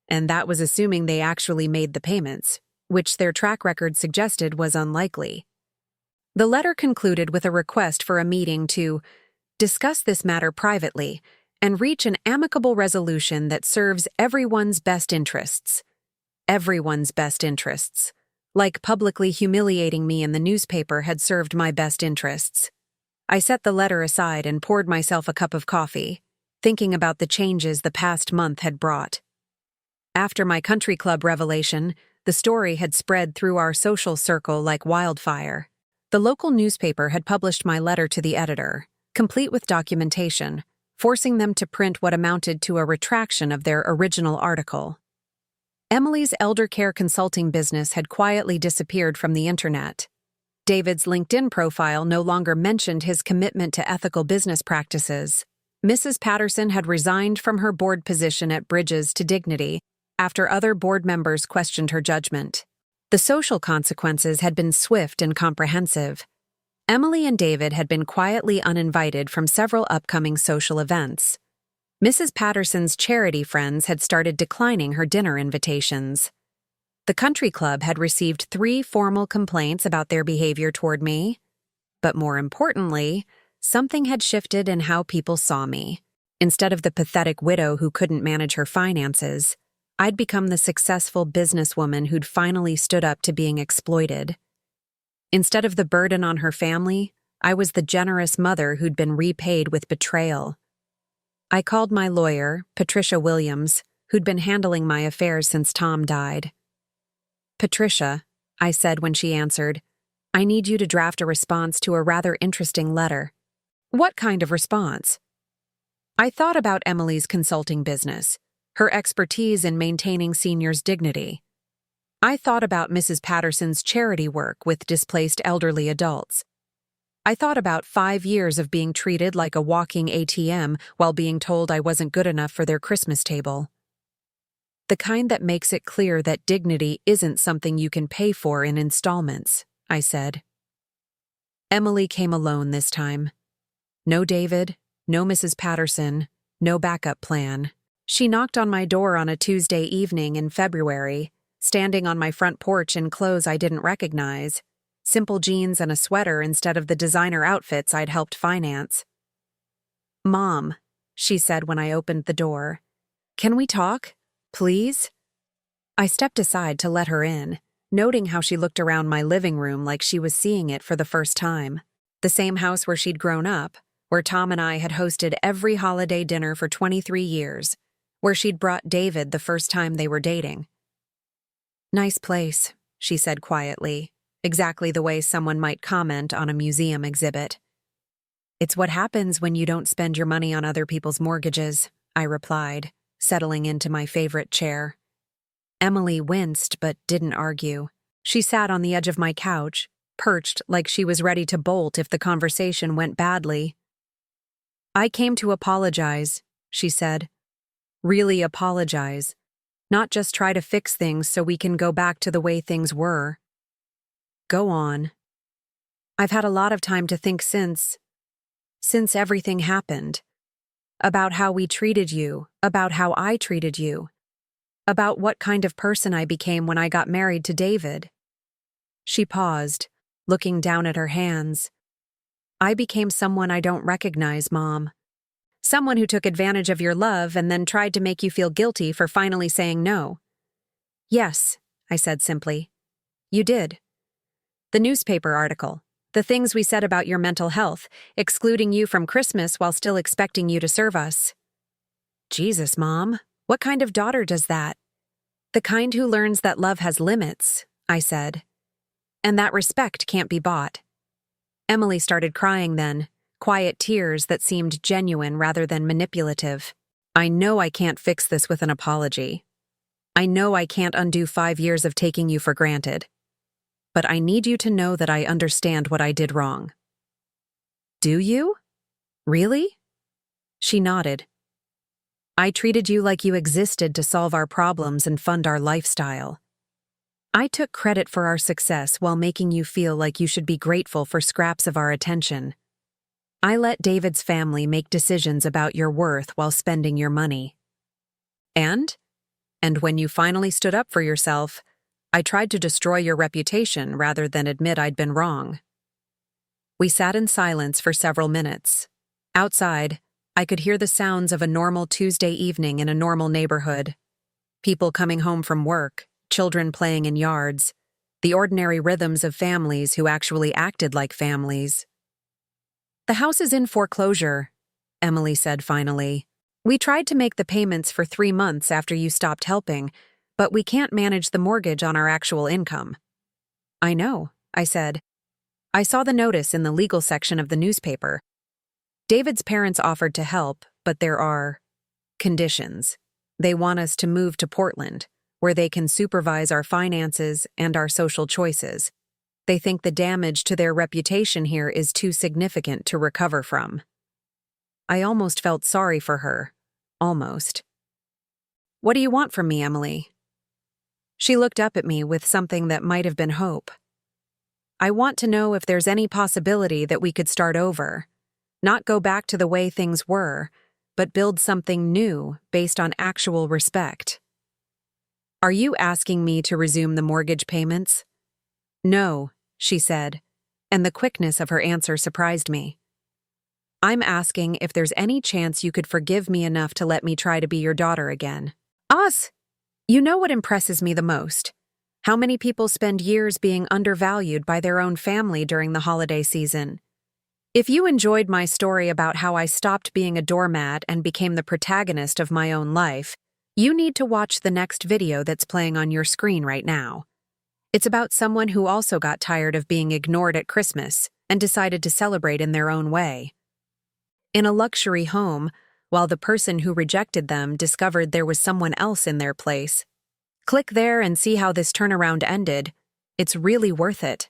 And that was assuming they actually made the payments, which their track record suggested was unlikely. The letter concluded with a request for a meeting to discuss this matter privately and reach an amicable resolution that serves everyone's best interests. Everyone's best interests. Like publicly humiliating me in the newspaper had served my best interests. I set the letter aside and poured myself a cup of coffee, thinking about the changes the past month had brought. After my country club revelation, the story had spread through our social circle like wildfire. The local newspaper had published my letter to the editor, complete with documentation, forcing them to print what amounted to a retraction of their original article. Emily's elder care consulting business had quietly disappeared from the internet. David's LinkedIn profile no longer mentioned his commitment to ethical business practices. Mrs. Patterson had resigned from her board position at Bridges to Dignity after other board members questioned her judgment. The social consequences had been swift and comprehensive. Emily and David had been quietly uninvited from several upcoming social events. Mrs. Patterson's charity friends had started declining her dinner invitations. The country club had received 3 formal complaints about their behavior toward me. But more importantly, something had shifted in how people saw me. Instead of the pathetic widow who couldn't manage her finances, I'd become the successful businesswoman who'd finally stood up to being exploited. Instead of the burden on her family, I was the generous mother who'd been repaid with betrayal. I called my lawyer, Patricia Williams, who'd been handling my affairs since Tom died. Patricia, I said when she answered, I need you to draft a response to a rather interesting letter. What kind of response? I thought about Emily's consulting business, her expertise in maintaining seniors' dignity. I thought about Mrs. Patterson's charity work with displaced elderly adults. I thought about 5 years of being treated like a walking ATM while being told I wasn't good enough for their Christmas table. The kind that makes it clear that dignity isn't something you can pay for in installments, I said. Emily came alone this time. No David, no Mrs. Patterson, no backup plan. She knocked on my door on a Tuesday evening in February, standing on my front porch in clothes I didn't recognize, simple jeans and a sweater instead of the designer outfits I'd helped finance. Mom, she said when I opened the door, can we talk, please? I stepped aside to let her in, noting how she looked around my living room like she was seeing it for the first time. The same house where she'd grown up, where Tom and I had hosted every holiday dinner for 23 years, where she'd brought David the first time they were dating. Nice place, she said quietly, exactly the way someone might comment on a museum exhibit. It's what happens when you don't spend your money on other people's mortgages, I replied, settling into my favorite chair. Emily winced but didn't argue. She sat on the edge of my couch, perched like she was ready to bolt if the conversation went badly. I came to apologize, she said. Really apologize. Not just try to fix things so we can go back to the way things were. Go on. I've had a lot of time to think since everything happened. About how we treated you, about how I treated you, about what kind of person I became when I got married to David. She paused, looking down at her hands. I became someone I don't recognize, Mom. Someone who took advantage of your love and then tried to make you feel guilty for finally saying no. Yes, I said simply. You did. The newspaper article, the things we said about your mental health, excluding you from Christmas while still expecting you to serve us. Jesus, Mom, what kind of daughter does that? The kind who learns that love has limits, I said. And that respect can't be bought. Emily started crying then, quiet tears that seemed genuine rather than manipulative. I know I can't fix this with an apology. I know I can't undo 5 years of taking you for granted. But I need you to know that I understand what I did wrong. Do you? Really? She nodded. I treated you like you existed to solve our problems and fund our lifestyle. I took credit for our success while making you feel like you should be grateful for scraps of our attention. I let David's family make decisions about your worth while spending your money. And when you finally stood up for yourself, I tried to destroy your reputation rather than admit I'd been wrong. We sat in silence for several minutes. Outside, I could hear the sounds of a normal Tuesday evening in a normal neighborhood. People coming home from work, children playing in yards, the ordinary rhythms of families who actually acted like families. The house is in foreclosure, Emily said finally. We tried to make the payments for 3 months after you stopped helping, but we can't manage the mortgage on our actual income. I know, I said. I saw the notice in the legal section of the newspaper. David's parents offered to help, but there are conditions. They want us to move to Portland, where they can supervise our finances and our social choices. They think the damage to their reputation here is too significant to recover from. I almost felt sorry for her. Almost. What do you want from me, Emily? She looked up at me with something that might have been hope. I want to know if there's any possibility that we could start over. Not go back to the way things were, but build something new based on actual respect. Are you asking me to resume the mortgage payments? No, she said, and the quickness of her answer surprised me. I'm asking if there's any chance you could forgive me enough to let me try to be your daughter again. Us! You know what impresses me the most? How many people spend years being undervalued by their own family during the holiday season. If you enjoyed my story about how I stopped being a doormat and became the protagonist of my own life, you need to watch the next video that's playing on your screen right now. It's about someone who also got tired of being ignored at Christmas and decided to celebrate in their own way. In a luxury home, while the person who rejected them discovered there was someone else in their place. Click there and see how this turnaround ended. It's really worth it.